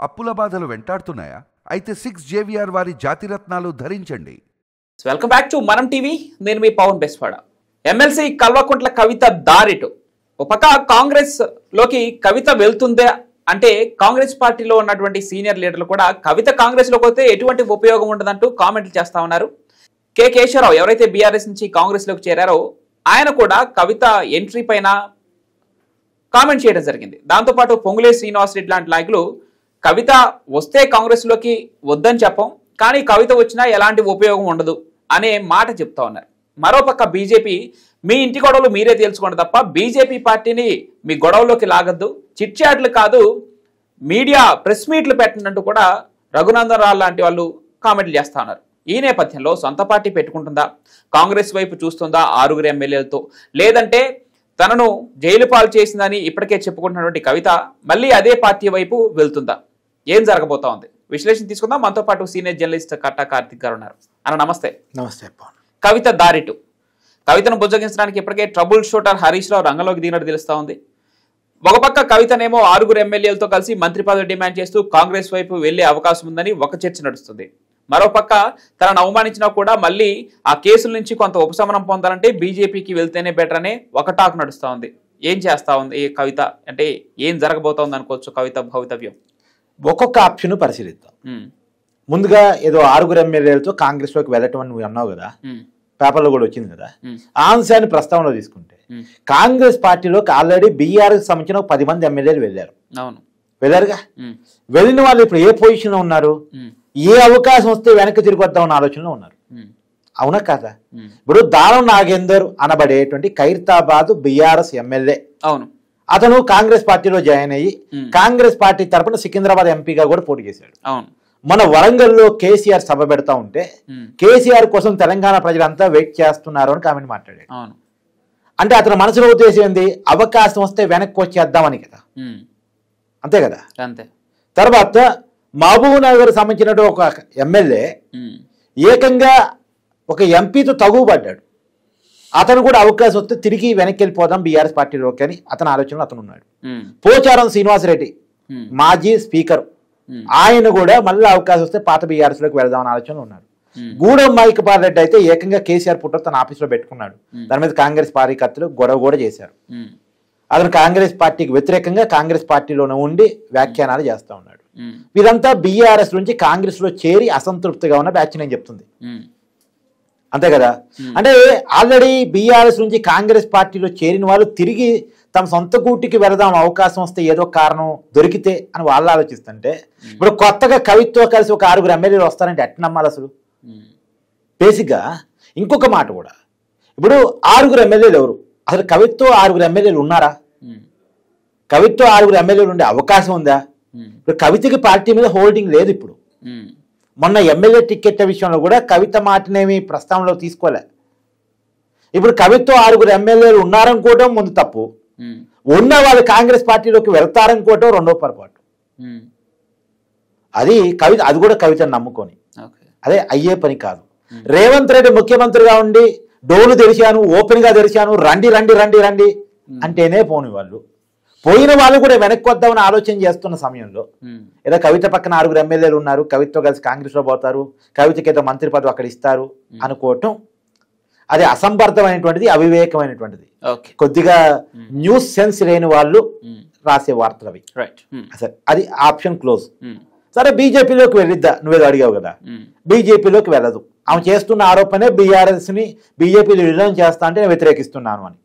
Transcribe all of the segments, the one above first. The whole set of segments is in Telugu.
అప్పుల బాధలు వెంటాడుతున్నాయా? అయితే 6JVR వారి జాతిరత్నాలు ధరించండి. వెల్కమ్ బ్యాక్ టు మనం టీవీ. నేను మీ పవన్ బెస్వాడ. ఎమ్మెల్సీ కల్వకుంట్ల కవిత దారిటు ఒక పక్క కాంగ్రెస్ లోకి కవిత వెళ్తుందే అంటే కాంగ్రెస్ పార్టీలో ఉన్నటువంటి సీనియర్ లీడర్లు కూడా కవిత కాంగ్రెస్ లోకి వస్తే ఎటువంటి ఉపయోగం ఉండదంటూ కామెంట్లు చేస్తా ఉన్నారు. కె కేశవరావు ఎవరైతే బీఆర్ఎస్ నుంచి కాంగ్రెస్ లోకి చేరారో ఆయన కూడా కవిత ఎంట్రీ పైన కామెంట్ చేయడం జరిగింది. దాంతోపాటు పొంగులేటి శ్రీనివాసరెడ్డి లాంటి నాయకులు కవిత వస్తే కాంగ్రెస్ లోకి వద్దని చెప్పం, కానీ కవిత వచ్చినా ఎలాంటి ఉపయోగం ఉండదు అనే మాట చెప్తా ఉన్నారు. మరోపక్క బీజేపీ మీ ఇంటి గొడవలు మీరే తేల్చుకోండి తప్ప బీజేపీ పార్టీని మీ గొడవలోకి లాగద్దు, చిట్ చాట్లు కాదు మీడియా ప్రెస్ మీట్లు పెట్టినట్టు కూడా రఘునందన్ రావు లాంటి వాళ్ళు కామెంట్లు చేస్తా ఉన్నారు. ఈ నేపథ్యంలో సొంత పార్టీ పెట్టుకుంటుందా, కాంగ్రెస్ వైపు చూస్తుందా 6 ఎమ్మెల్యేలతో, లేదంటే తనను జైలు పాలు చేసిందని ఇప్పటికే చెప్పుకుంటున్నటువంటి కవిత మళ్ళీ అదే పార్టీ వైపు వెళ్తుందా, ఏం జరగబోతా ఉంది విశ్లేషణ తీసుకుందాం. మనతో పాటు సీనియర్ జర్నలిస్ట్ కట్టా కార్తిక్ గారు ఉన్నారు. అన్న నమస్తే. నమస్తే. కవిత దారిటు కవితను బుజ్జగించడానికి ఇప్పటికే ట్రబుల్ షూటర్ హరీష్ రావు రంగంలోకి దిగినట్టు తెలుస్తా ఉంది. ఒక పక్క కవితనేమో 6 ఎమ్మెల్యేలతో కలిసి మంత్రి పదవి డిమాండ్ చేస్తూ కాంగ్రెస్ వైపు వెళ్లే అవకాశం ఉందని ఒక చర్చ నడుస్తుంది. మరోపక్క తనను అవమానించినా కూడా మళ్ళీ ఆ కేసుల నుంచి కొంత ఉపశమనం పొందాలంటే బీజేపీకి వెళ్తేనే బెటర్ అనే ఒక టాక్ నడుస్తా ఉంది. ఏం చేస్తా ఉంది ఈ కవిత, అంటే ఏం జరగబోతోంది అనుకోవచ్చు కవిత భవితవ్యం? ఒక్కొక్క ఆప్షన్ పరిశీలిద్దాం. ముందుగా ఏదో 6 ఎమ్మెల్యేలతో కాంగ్రెస్ లోకి వెళ్ళటం అని నువ్వు అన్నావు కదా, పేపర్లో కూడా వచ్చింది కదా. ఆ అంశాన్ని ప్రస్తావనలో తీసుకుంటే కాంగ్రెస్ పార్టీలోకి ఆల్రెడీ బీఆర్ఎస్ సంబంధించిన 10 మంది ఎమ్మెల్యేలు వెళ్ళారు. వెళ్ళారుగా. వెళ్ళిన వాళ్ళు ఇప్పుడు ఏ పొజిషన్ లో ఉన్నారు, ఏ అవకాశం వస్తే వెనక్కి తిరిగి వద్దామన్న ఆలోచనలో ఉన్నారు. అవునా కాదా? ఇప్పుడు దానం నాగేందర్ అనబడేటువంటి ఖైరతాబాద్ బీఆర్ఎస్ ఎమ్మెల్యే, అవును, అతను కాంగ్రెస్ పార్టీలో జాయిన్ అయ్యి కాంగ్రెస్ పార్టీ తరఫున సికింద్రాబాద్ ఎంపీగా కూడా పోటీ చేశాడు. మన వరంగల్లో కేసీఆర్ సభ పెడతా ఉంటే కేసీఆర్ కోసం తెలంగాణ ప్రజలంతా వెయిట్ చేస్తున్నారు అని కామెంట్ మాట్లాడాడు. అంటే అతని మనసులో ఉద్దేశం ఏంది, అవకాశం వస్తే వెనక్కి వచ్చేద్దామని కదా, అంతే కదా. అంతే. తర్వాత మహబూబ్ నగర్ సంబంధించిన ఒక ఎమ్మెల్యే ఏకంగా ఒక ఎంపీతో తగువబడ్డాడు. అతను కూడా అవకాశం వస్తే తిరిగి వెనక్కి వెళ్ళిపోదాం బీఆర్ఎస్ పార్టీలోకి అని అతని ఆలోచనలో అతను ఉన్నాడు. పోచారం శ్రీనివాసరెడ్డి మాజీ స్పీకర్, ఆయన కూడా మళ్ళీ అవకాశం వస్తే పాత బీఆర్ఎస్ లోకి వెళ్దామని ఆలోచనలో ఉన్నాడు. గూడెం మైకపాల్ రెడ్డి అయితే ఏకంగా కేసీఆర్ పుట్టర్ తన ఆఫీస్లో పెట్టుకున్నాడు. దాని మీద కాంగ్రెస్ కార్యకర్తలు గొడవ కూడా చేశారు. అతను కాంగ్రెస్ పార్టీకి వ్యతిరేకంగా కాంగ్రెస్ పార్టీలోనే ఉండి వ్యాఖ్యానాలు చేస్తూ ఉన్నాడు. వీరంతా బీఆర్ఎస్ నుంచి కాంగ్రెస్ లో చేరి అసంతృప్తిగా ఉన్న బ్యాచ్ నేను చెప్తుంది, అంతే కదా. అంటే ఆల్రెడీ బీఆర్ఎస్ నుంచి కాంగ్రెస్ పార్టీలో చేరిన వాళ్ళు తిరిగి తమ సొంత గూటికి వెళదాం అవకాశం వస్తే ఏదో కారణం దొరికితే అని వాళ్ళు ఆలోచిస్తుంటే, ఇప్పుడు కొత్తగా కవితో కలిసి ఒక 6 ఎమ్మెల్యేలు వస్తారంటే ఎట్లా నమ్మాలి అసలు? బేసిక్గా ఇంకొక మాట కూడా, ఇప్పుడు 6 ఎమ్మెల్యేలు ఎవరు, అసలు కవితో 6 ఎమ్మెల్యేలు ఉన్నారా? కవితో 6 ఎమ్మెల్యేలు ఉండే అవకాశం ఉందా? ఇప్పుడు కవితకి పార్టీ మీద హోల్డింగ్ లేదు. ఇప్పుడు మొన్న ఎమ్మెల్యే టికెట్ విషయంలో కూడా కవిత మాటనేమి ప్రస్తావనలో తీసుకోలే. ఇప్పుడు కవితో 6 ఎమ్మెల్యేలు ఉన్నారనుకోవటం ముందు తప్పు, ఉన్న వాళ్ళు కాంగ్రెస్ పార్టీలోకి వెళ్తారనుకోవటం రెండో పొరపాటు. అది కవిత, అది కూడా కవితను నమ్ముకొని అదే అయ్యే పని కాదు. రేవంత్ రెడ్డి ముఖ్యమంత్రిగా ఉండి డోలు తెరిచాను, ఓపెన్ గా తెరిచాను, రండి రండి రండి రండి అంటేనే పోని వాళ్ళు, పోయిన వాళ్ళు కూడా వెనక్కి వద్దామని ఆలోచన చేస్తున్న సమయంలో ఏదో కవిత పక్కన 6 ఎమ్మెల్యేలు ఉన్నారు, కవితతో కలిసి కాంగ్రెస్ లో పోతారు, కవితకి ఏదో మంత్రి పదవి అక్కడ ఇస్తారు అనుకోవటం అది అసంబద్ధమైనటువంటిది, అవివేకమైనటువంటిది. కొద్దిగా న్యూస్ సెన్స్ లేని వాళ్ళు రాసే వార్తలు అవి. సరే, అది ఆప్షన్ క్లోజ్. సరే, బీజేపీలోకి వెళ్ళిద్దా, నువ్వేదో అడిగావు కదా. బీజేపీలోకి వెళ్ళదు. ఆమె చేస్తున్న ఆరోపణే బీఆర్ఎస్ ని బీజేపీలో విలీనం చేస్తా అంటే నేను వ్యతిరేకిస్తున్నాను అని.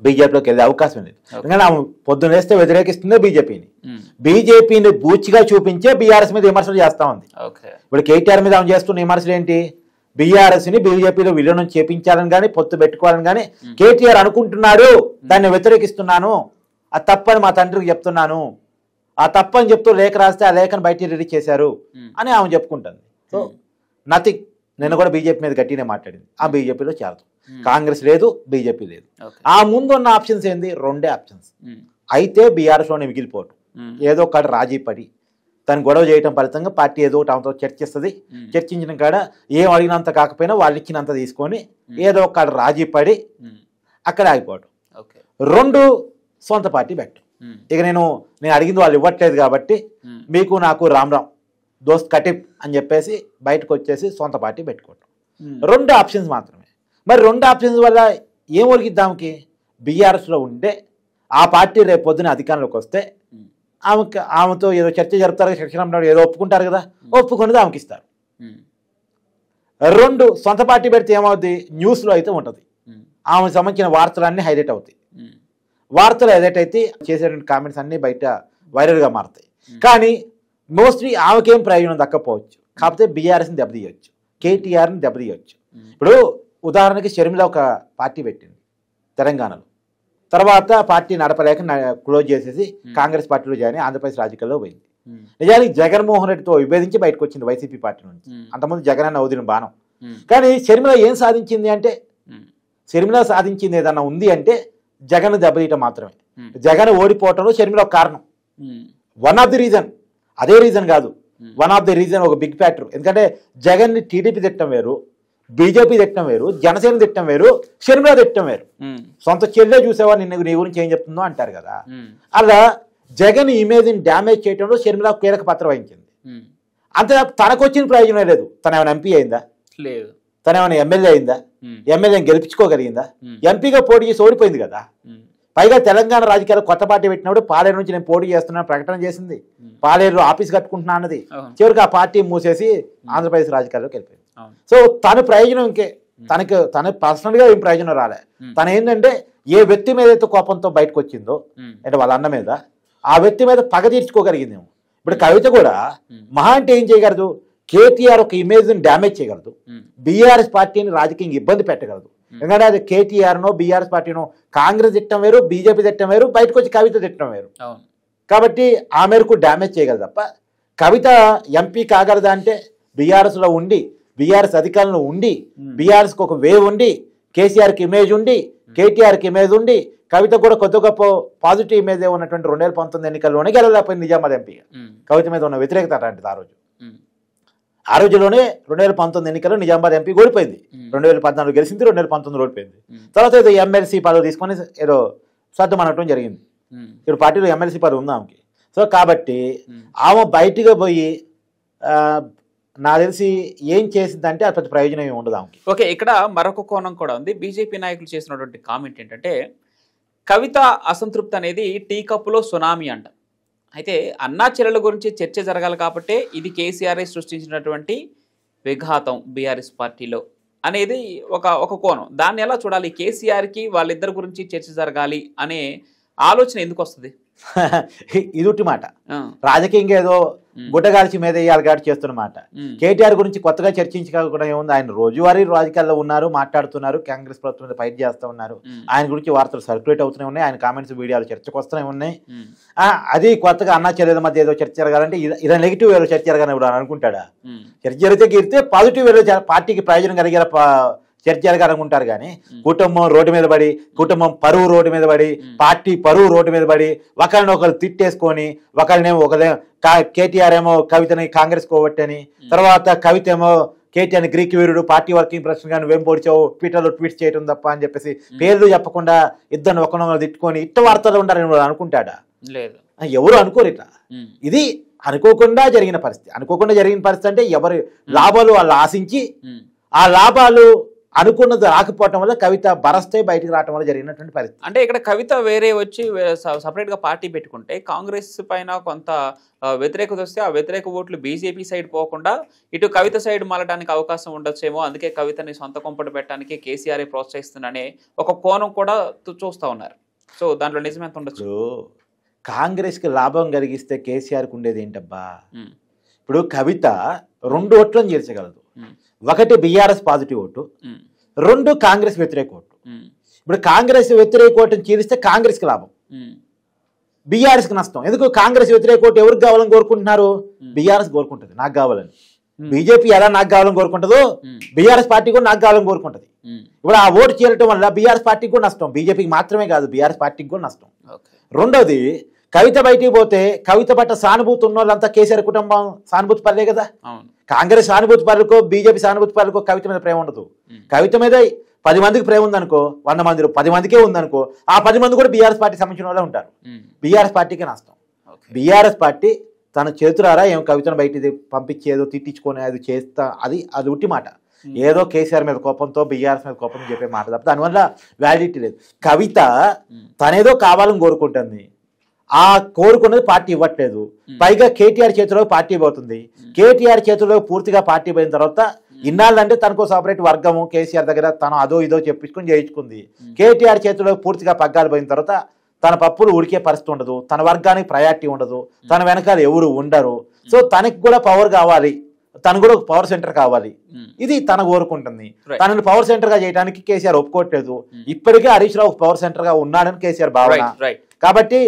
బీజేపీలోకి వెళ్ళే అవకాశం లేదు. ఎందుకంటే ఆమె పొద్దున్న వేస్తే వ్యతిరేకిస్తుందే బీజేపీని. బీజేపీని బూచిగా చూపించే బీఆర్ఎస్ మీద విమర్శలు చేస్తా ఉంది. ఇప్పుడు కేటీఆర్ మీద ఆమె చేస్తున్న విమర్శలు ఏంటి, బీఆర్ఎస్ ని బీజేపీలో విలీనం చేపించాలని కానీ పొత్తు పెట్టుకోవాలని కానీ కేటీఆర్ అనుకుంటున్నాడు, దాన్ని వ్యతిరేకిస్తున్నాను, అది తప్పని మా తండ్రికి చెప్తున్నాను, ఆ తప్పని చెప్తూ లేఖ రాస్తే ఆ లేఖను బయట రిలీజ్ చేశారు అని ఆమె చెప్పుకుంటుంది. So nothing. నిన్న కూడా బీజేపీ మీద గట్టినే మాట్లాడింది. ఆ బీజేపీలో చేరదు, కాంగ్రెస్ లేదు, బీజేపీ లేదు. ఆ ముందు ఉన్న ఆప్షన్స్ ఏంది, 2 ఆప్షన్స్. అయితే బీఆర్ఎస్ లోనే మిగిలిపోవటం, ఏదో ఒక రాజీ పడి తను గొడవ చేయడం ఫలితంగా పార్టీ ఏదో ఒకటి ఆమెతో చర్చిస్తుంది. చర్చించిన కాడ ఏం అడిగినంత కాకపోయినా వాళ్ళు ఇచ్చినంత తీసుకొని ఏదో ఒక రాజీ పడి అక్కడ ఆగిపోవటం. 2 సొంత పార్టీ పెట్టడం. ఇక నేను అడిగింది వాళ్ళు ఇవ్వట్లేదు కాబట్టి మీకు నాకు రామ్ దోస్త్ కటిప్ అని చెప్పేసి బయటకు వచ్చేసి సొంత పార్టీ పెట్టుకోవటం. 2 ఆప్షన్స్ మాత్రమే. మరి 2 ఆప్షన్స్ వల్ల ఏం ఒరిగిద్దాంకి? బీఆర్ఎస్లో ఉంటే ఆ పార్టీ రేపు పొద్దున అధికారంలోకి వస్తే ఆమెతో ఏదో చర్చ జరుపుతారు, శిక్షణ ఏదో ఒప్పుకుంటారు కదా, ఒప్పుకున్నది ఆమెకి ఇస్తారు. 2 సొంత పార్టీ పెడితే ఏమవుద్ది? న్యూస్లో అయితే ఉంటుంది, ఆమెకు సంబంధించిన వార్తలన్నీ హైలైట్ అవుతాయి. వార్తలు హైలైట్ అయితే చేసేటువంటి కామెంట్స్ అన్నీ బయట వైరల్గా మారుతాయి. కానీ మోస్ట్లీ ఆమెకేం ప్రయోజనం దక్కపోవచ్చు, కాకపోతే బీఆర్ఎస్ని దెబ్బతీయవచ్చు, కేటీఆర్ని దెబ్బతీయవచ్చు. ఇప్పుడు ఉదాహరణకి షర్మిల ఒక పార్టీ పెట్టింది తెలంగాణలో, తర్వాత పార్టీ నడపలేక క్లోజ్ చేసేసి కాంగ్రెస్ పార్టీలో జాయిన్ ఆంధ్రప్రదేశ్ రాజకీయాల్లో పోయింది. నిజానికి జగన్మోహన్ రెడ్డితో విభేదించి బయటకు వచ్చింది వైసీపీ పార్టీ నుంచి. అంతకుముందు జగన్ అన్న వదిలిన బాణం. కానీ షర్మిల ఏం సాధించింది అంటే, షర్మిల సాధించింది ఏదన్నా ఉంది అంటే జగన్ దెబ్బతీయటం మాత్రమే. జగన్ ఓడిపోవటంలో షర్మిల ఒక కారణం, వన్ ఆఫ్ ది రీజన్. అదే రీజన్ కాదు, వన్ ఆఫ్ ది రీజన్, ఒక బిగ్ ఫ్యాక్టర్. ఎందుకంటే జగన్ని టీడీపీ తిట్టడం వేరు, బీజేపీ తిట్టడం వేరు, జనసేన తిట్టడం వేరు, షర్మిల తిట్టడం వేరు. సొంత చెల్లె చూసేవా నిన్ను నీ గురించి ఏం చెప్తుందో అంటారు కదా. అలా జగన్ ఇమేజ్ని డ్యామేజ్ చేయడంలో షర్మిల కీలక పాత్ర వహించింది. అంతే తనకు వచ్చిన ప్రయోజనం లేదు. తన ఏమైనా ఎంపీ అయిందా? లేదు. తన ఏమైనా ఎమ్మెల్యే అయిందా? ఎమ్మెల్యేని గెలిపించుకోగలిగిందా? ఎంపీగా పోటీ చేసి ఓడిపోయింది కదా. పైగా తెలంగాణ రాజకీయాలు కొత్త పార్టీ పెట్టినప్పుడు పాలేరు నుంచి నేను పోటీ చేస్తున్నాను ప్రకటన చేసింది, పాలేరులో ఆఫీస్ కట్టుకుంటున్నా అన్నది. చివరికి ఆ పార్టీ మూసేసి ఆంధ్రప్రదేశ్ రాజకీయాల్లోకి వెళ్ళిపోయింది. సో తన ప్రయోజనం ఇంకే, తన పర్సనల్గా ఏం ప్రయోజనం రాలే. తను ఏంటంటే ఏ వ్యక్తి మీద అయితే కోపంతో బయటకు వచ్చిందో అంటే వాళ్ళ అన్న మీద, ఆ వ్యక్తి మీద పగ తీర్చుకోగలిగిందేమో. ఇప్పుడు కవిత కూడా మహా అంటే ఏం చేయగలదు? కేటీఆర్ ఒక ఇమేజ్ని డ్యామేజ్ చేయగలదు, బీఆర్ఎస్ పార్టీని రాజకీయంగా ఇబ్బంది పెట్టగలదు. ఎందుకంటే అది కేటీఆర్నో బీఆర్ఎస్ పార్టీనో కాంగ్రెస్ తిట్టడం వేరు, బీజేపీ తిట్టడం వేరు, బయటకు వచ్చి కవిత తిట్టడం వేరు. కాబట్టి ఆ మేరకు డ్యామేజ్ చేయగలదు తప్ప కవిత ఎంపీ కాగలదా అంటే బీఆర్ఎస్లో ఉండి, బీఆర్ఎస్ అధికారంలో ఉండి, బీఆర్ఎస్కి ఒక వేవ్ ఉండి, కేసీఆర్కి ఇమేజ్ ఉండి, కేటీఆర్కి ఇమేజ్ ఉండి, కవిత కూడా కొద్ది గొప్ప పాజిటివ్ ఇమేజ్ ఉన్నటువంటి 2019 ఎన్నికల్లోనే గెలవలేకపోయింది నిజామాబాద్ ఎంపీగా. కవిత మీద ఉన్న వ్యతిరేకత అలాంటిది. ఆ రోజులోనే 2019 ఎన్నికల్లో నిజామాబాద్ ఎంపీ ఓడిపోయింది. 2014 గెలిచింది, 2019 ఓడిపోయింది. తర్వాత ఏదో ఎమ్మెల్సీ పదవి తీసుకొని ఏదో సర్దం అనటం జరిగింది. ఇప్పుడు పార్టీలో ఎమ్మెల్సీ పదవి ఉంది ఆమెకి. సో కాబట్టి ఆమె బయటకు పోయి నాకు తెలిసి ఏం చేసిందంటే అది పెద్ద ప్రయోజనం ఏమి ఉండదు ఆమెకి. ఓకే, ఇక్కడ మరొక కోణం కూడా ఉంది. బీజేపీ నాయకులు చేసినటువంటి కామెంట్ ఏంటంటే, కవిత అసంతృప్తి అనేది టీ కప్పులో సునామీ అంట. అయితే అన్నా చెల్లెల గురించి చర్చ జరగాలి కాబట్టి ఇది కేసీఆర్ సృష్టించినటువంటి విఘాతం బీఆర్ఎస్ పార్టీలో అనేది ఒక కోణం. దాన్ని ఎలా చూడాలి? కేసీఆర్కి వాళ్ళిద్దరి గురించి చర్చ జరగాలి అనే ఆలోచన ఎందుకు వస్తుంది? ఇదుటి మాట రాజకీయంగా ఏదో గుడ్డగాల్చి మీద వేయాలి కాబట్టి చేస్తున్నమాట. కేటీఆర్ గురించి కొత్తగా చర్చించకుండా ఏముంది? ఆయన రోజువారీ రాజకీయాల్లో ఉన్నారు, మాట్లాడుతున్నారు, కాంగ్రెస్ ప్రభుత్వం మీద ఫైట్ చేస్తూ ఉన్నారు. ఆయన గురించి వార్తలు సర్క్యులేట్ అవుతూనే ఉన్నాయి, ఆయన కామెంట్స్ వీడియోలు చర్చకు వస్తూనే ఉన్నాయి. అది కొత్తగా అన్నా చెల్లెల మధ్య ఏదో చర్చ జరగాలంటే ఇదే నెగిటివ్ వేలో చర్చ జరగాలని ఇప్పుడు అనుకుంటాడా? చర్చ జరిగితే గీరితే పాజిటివ్ వేలో పార్టీకి ప్రయోజనం కలిగేలా చర్చ జరగాలనుకుంటారు. కానీ కుటుంబం రోడ్డు మీద పడి, కుటుంబం పరువు రోడ్డు మీద పడి, పార్టీ పరువు రోడ్డు మీద పడి, ఒకరిని ఒకరు తిట్టేసుకొని, ఒకరినేమో కేటీఆర్ ఏమో కవితని కాంగ్రెస్ కోవట్టని, తర్వాత కవిత ఏమో కేటీఆర్ గ్రీక్ వీరుడు, పార్టీ వర్కింగ్ ప్రెసిడెంట్ గా నువ్వేం పొడిచావు, ట్విట్టర్లో ట్వీట్స్ చేయడం తప్ప అని చెప్పేసి పేర్లు చెప్పకుండా ఇద్దరు ఒకరినొకరు తిట్టుకొని ఇట్ట వార్తలు ఉండాలని అనుకుంటాడా? లేదు, ఎవరు అనుకోరు ఇట్లా. ఇది అనుకోకుండా జరిగిన పరిస్థితి. అనుకోకుండా జరిగిన పరిస్థితి అంటే ఎవరి లాభాలు వాళ్ళు ఆశించి ఆ లాభాలు అనుకున్నది రాకపోవటం వల్ల కవిత బరస్తే బయటకు రావడం వల్ల జరిగినటువంటి పరిస్థితి. అంటే ఇక్కడ కవిత వేరే వచ్చి సపరేట్గా పార్టీ పెట్టుకుంటే కాంగ్రెస్ పైన కొంత వ్యతిరేకత వస్తే ఆ వ్యతిరేక ఓట్లు బీజేపీ సైడ్ పోకుండా ఇటు కవిత సైడ్ మారడానికి అవకాశం ఉండొచ్చేమో, అందుకే కవితని సొంత కొంపట పెట్టడానికి కేసీఆర్ ప్రోత్సహిస్తుందనే ఒక కోణం కూడా చూస్తూ ఉన్నారు. సో దాంట్లో నిజమెంత ఉండొచ్చు? కాంగ్రెస్కి లాభం కలిగిస్తే కేసీఆర్కి ఉండేది ఏంటబ్బా? ఇప్పుడు కవిత 2 ఓట్లను చేర్చగలదు. ఒకటి బీఆర్ఎస్ పాజిటివ్ ఓటు, 2 కాంగ్రెస్ వ్యతిరేక ఓటు. ఇప్పుడు కాంగ్రెస్ వ్యతిరేక ఓటును చీలిస్తే కాంగ్రెస్కి లాభం, బీఆర్ఎస్కి నష్టం. ఎందుకు? కాంగ్రెస్ వ్యతిరేక ఓటు ఎవరికి కావాలని కోరుకుంటున్నారు? బీఆర్ఎస్ కోరుకుంటుంది నాకు కావాలని. బీజేపీ ఎలా నాకు కావాలని కోరుకుంటుందో బీఆర్ఎస్ పార్టీ కూడా నాకు కావాలని కోరుకుంటుంది. ఇప్పుడు ఆ ఓటు చీలటం వల్ల బీఆర్ఎస్ పార్టీకి కూడా నష్టం, బీజేపీకి మాత్రమే కాదు బీఆర్ఎస్ పార్టీకి కూడా నష్టం. రెండోది, కవిత బయటికి పోతే కవిత పట్ల సానుభూతి ఉన్న వాళ్ళంతా కేసీఆర్ కుటుంబం సానుభూతి పడలే కదా. కాంగ్రెస్ సానుభూతి పరులకో బీజేపీ సానుభూతి పరులకో కవిత మీద ప్రేమ ఉండదు. కవిత మీద 10 మందికి ప్రేమ ఉందనుకో 100 మందిలో 10 మందికే ఉందనుకో ఆ 10 మంది కూడా బీఆర్ఎస్ పార్టీ సంబంధించిన వాళ్ళే ఉంటారు. బీఆర్ఎస్ పార్టీకే నష్టం. బీఆర్ఎస్ పార్టీ తన చేతులారా ఏం కవితను బయట పంపించి ఏదో తిట్టించుకొని అది చేస్తా అది ఉట్టి మాట. ఏదో కేసీఆర్ మీద కోపంతో బీఆర్ఎస్ మీద కోపంతో చెప్పే మాట తప్ప దానివల్ల వ్యాలిడిటీ లేదు. కవిత తనేదో కావాలని కోరుకుంటుంది, ఆ కోరుకున్నది పార్టీ ఇవ్వట్లేదు. పైగా కేటీఆర్ చేతిలో పార్టీ పోతుంది. కేటీఆర్ చేతిలో పూర్తిగా పార్టీ పోయిన తర్వాత ఇన్నాళ్ళంటే తనకు సపరేట్ వర్గము కేసీఆర్ దగ్గర తను అదో ఇదో చెప్పించుకొని చేయించుకుంది. కేటీఆర్ చేతిలో పూర్తిగా పగ్గాలు పోయిన తర్వాత తన పప్పులు ఉడికే పరిస్థితి ఉండదు, తన వర్గానికి ప్రయారిటీ ఉండదు, తన వెనకాల ఎవరు ఉండరు. సో తనకి కూడా పవర్ కావాలి, తను కూడా ఒక పవర్ సెంటర్ కావాలి, ఇది తన కోరుకుంటుంది. తనని పవర్ సెంటర్ గా చేయడానికి కేసీఆర్ ఒప్పుకోవట్లేదు. ఇప్పటికే హరీష్ రావు పవర్ సెంటర్ గా ఉన్నాడని కేసీఆర్ భావన. కాబట్టి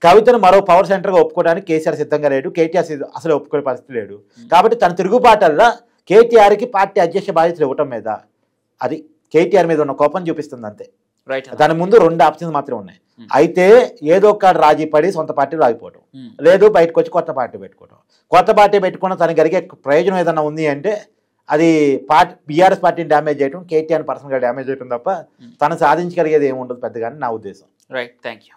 కవితను మరో పవర్ సెంటర్ గా ఒప్పుకోవడానికి కేసీఆర్ సిద్ధంగా లేడు, కేటీఆర్ అసలు ఒప్పుకునే పరిస్థితి లేడు. కాబట్టి తన తిరుగుబాటల్లో కేటీఆర్ కి పార్టీ అధ్యక్ష బాధ్యతలు ఇవ్వటం మీద అది కేటీఆర్ మీద ఉన్న కోపం చూపిస్తుంది అంతే. దాని ముందు 2 ఆప్షన్స్ మాత్రమే ఉన్నాయి. అయితే ఏదో ఒక రాజీ పడి సొంత పార్టీలో ఆగిపోవడం, లేదు బయటకు వచ్చి కొత్త పార్టీ పెట్టుకోవడం. కొత్త పార్టీ పెట్టుకున్న తనకి జరిగే ప్రయోజనం ఏదైనా ఉంది అంటే అది బీఆర్ఎస్ పార్టీని డ్యామేజ్ చేయడం, కేటీఆర్ పర్సనల్ గా డ్యామేజ్ చేయడం తప్ప తను సాధించగలిగేది ఏముండదు పెద్దగా నా ఉద్దేశం. Right, thank you.